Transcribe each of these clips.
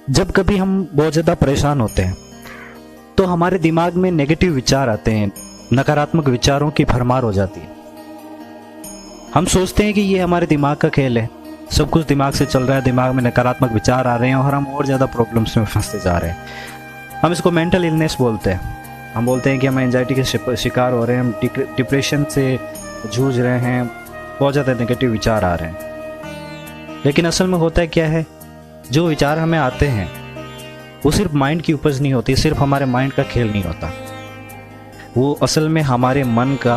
जब कभी हम बहुत ज़्यादा परेशान होते हैं तो हमारे दिमाग में नेगेटिव विचार आते हैं, नकारात्मक विचारों की भरमार हो जाती है। हम सोचते हैं कि ये हमारे दिमाग का खेल है, सब कुछ दिमाग से चल रहा है, दिमाग में नकारात्मक विचार आ रहे हैं और हम और ज़्यादा प्रॉब्लम्स में फंसते जा रहे हैं। हम इसको मेंटल इलनेस बोलते हैं। हम बोलते हैं कि हम एंजाइटी के शिकार हो रहे हैं, हम डिप्रेशन से जूझ रहे हैं, बहुत ज़्यादा नेगेटिव विचार आ रहे हैं। लेकिन असल में होता है क्या है, जो विचार हमें आते हैं वो सिर्फ माइंड की उपज नहीं होती, सिर्फ हमारे माइंड का खेल नहीं होता, वो असल में हमारे मन का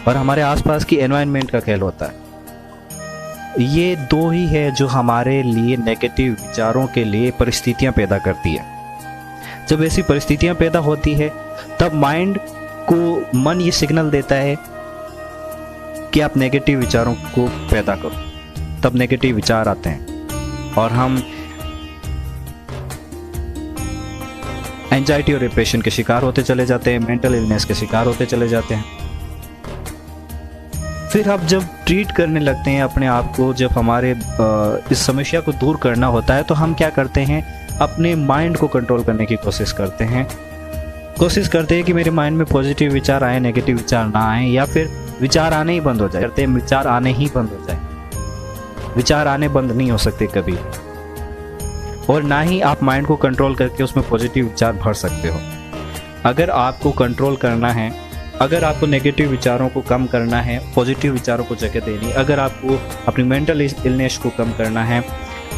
और हमारे आसपास की एनवायरनमेंट का खेल होता है। ये दो ही है जो हमारे लिए नेगेटिव विचारों के लिए परिस्थितियां पैदा करती है। जब ऐसी परिस्थितियां पैदा होती है तब माइंड को मन ये सिग्नल देता है कि आप नेगेटिव विचारों को पैदा करो, तब नेगेटिव विचार आते हैं और हम एंजाइटी और डिप्रेशन के शिकार होते चले जाते हैं, मेंटल इलनेस के शिकार होते चले जाते हैं। फिर आप जब ट्रीट करने लगते हैं अपने आप को, जब हमारे इस समस्या को दूर करना होता है तो हम क्या करते हैं, अपने माइंड को कंट्रोल करने की कोशिश करते हैं कि मेरे माइंड में पॉजिटिव विचार आए, नेगेटिव विचार ना आए, या फिर विचार आने ही बंद हो जाए। करते हैं विचार आने ही बंद हो जाए। विचार आने बंद नहीं हो सकते कभी, और ना ही आप माइंड को कंट्रोल करके उसमें पॉजिटिव विचार भर सकते हो। अगर आपको कंट्रोल करना है, अगर आपको नेगेटिव विचारों को कम करना है, पॉजिटिव विचारों को जगह देनी, अगर आपको अपनी मेंटल इलनेस को कम करना है,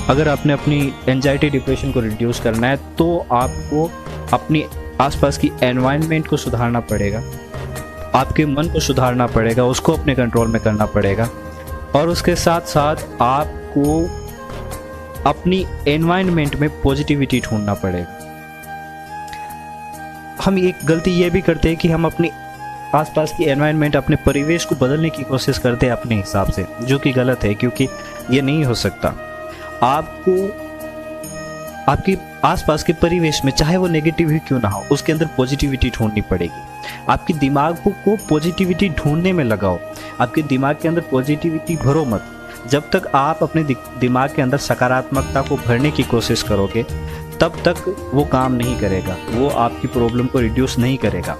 अगर आपने अपनी एंजाइटी डिप्रेशन को रिड्यूस करना है, तो आपको अपनी आसपास की एनवायरनमेंट को सुधारना पड़ेगा, आपके मन को सुधारना पड़ेगा, उसको अपने कंट्रोल में करना पड़ेगा, और उसके साथ साथ आपको अपनी एनवायरनमेंट में पॉजिटिविटी ढूंढना पड़ेगा। हम एक गलती ये भी करते हैं कि हम अपनी आसपास की एनवायरनमेंट, अपने परिवेश को बदलने की कोशिश करते हैं अपने हिसाब से, जो कि गलत है, क्योंकि ये नहीं हो सकता। आपको आपकी आसपास के परिवेश में, चाहे वो नेगेटिव ही क्यों ना हो, उसके अंदर पॉजिटिविटी ढूंढनी पड़ेगी। आपके दिमाग को पॉजिटिविटी ढूंढने में लगाओ, आपके दिमाग के अंदर पॉजिटिविटी भरो मत। जब तक आप अपने दिमाग के अंदर सकारात्मकता को भरने की कोशिश करोगे तब तक वो काम नहीं करेगा, वो आपकी प्रॉब्लम को रिड्यूस नहीं करेगा।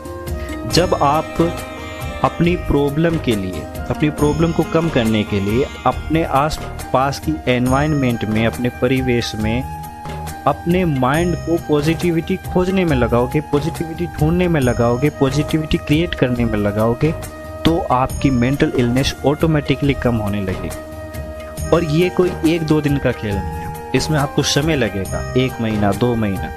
जब आप अपनी प्रॉब्लम के लिए, अपनी प्रॉब्लम को कम करने के लिए अपने आस पास की एनवायरनमेंट में, अपने परिवेश में, अपने माइंड को पॉजिटिविटी खोजने में लगाओगे, पॉजिटिविटी ढूंढने में लगाओगे, पॉजिटिविटी क्रिएट करने में लगाओगे, तो आपकी मेंटल इलनेस ऑटोमेटिकली कम होने लगेगी। और ये कोई 1-2 दिन का खेल नहीं है, इसमें आपको समय लगेगा, 1 महीना, 2 महीना,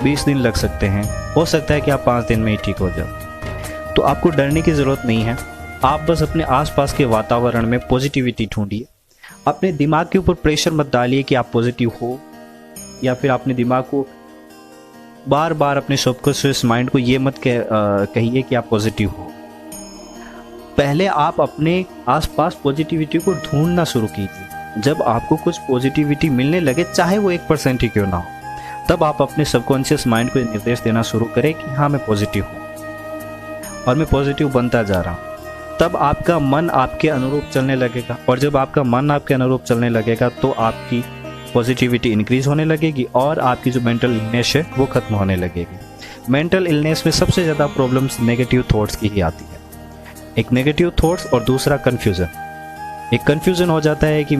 20 दिन लग सकते हैं, हो सकता है कि आप 5 दिन में ही ठीक हो जाओ। तो आपको डरने की ज़रूरत नहीं है, आप बस अपने आसपास के वातावरण में पॉजिटिविटी ढूंढिए। अपने दिमाग के ऊपर प्रेशर मत डालिए कि आप पॉजिटिव हो, या फिर अपने दिमाग को बार बार, अपने सबकॉन्शियस माइंड को ये मत कहिए कि आप पॉजिटिव हो। पहले आप अपने आसपास पॉजिटिविटी को ढूंढना शुरू कीजिए। जब आपको कुछ पॉजिटिविटी मिलने लगे, चाहे वो 1% ही क्यों ना हो, तब आप अपने सबकॉन्शियस माइंड को निर्देश देना शुरू करें कि हाँ, मैं पॉजिटिव हूँ और मैं पॉजिटिव बनता जा रहा हूँ। तब आपका मन आपके अनुरूप चलने लगेगा, और जब आपका मन आपके अनुरूप चलने लगेगा तो आपकी पॉजिटिविटी इंक्रीज होने लगेगी और आपकी जो मेंटल इलनेस है वो खत्म होने लगेगी। मेंटल इलनेस में सबसे ज़्यादा प्रॉब्लम्स नेगेटिव थॉट्स की ही आती है। एक नेगेटिव थॉट्स और दूसरा कन्फ्यूज़न। एक कन्फ्यूज़न हो जाता है कि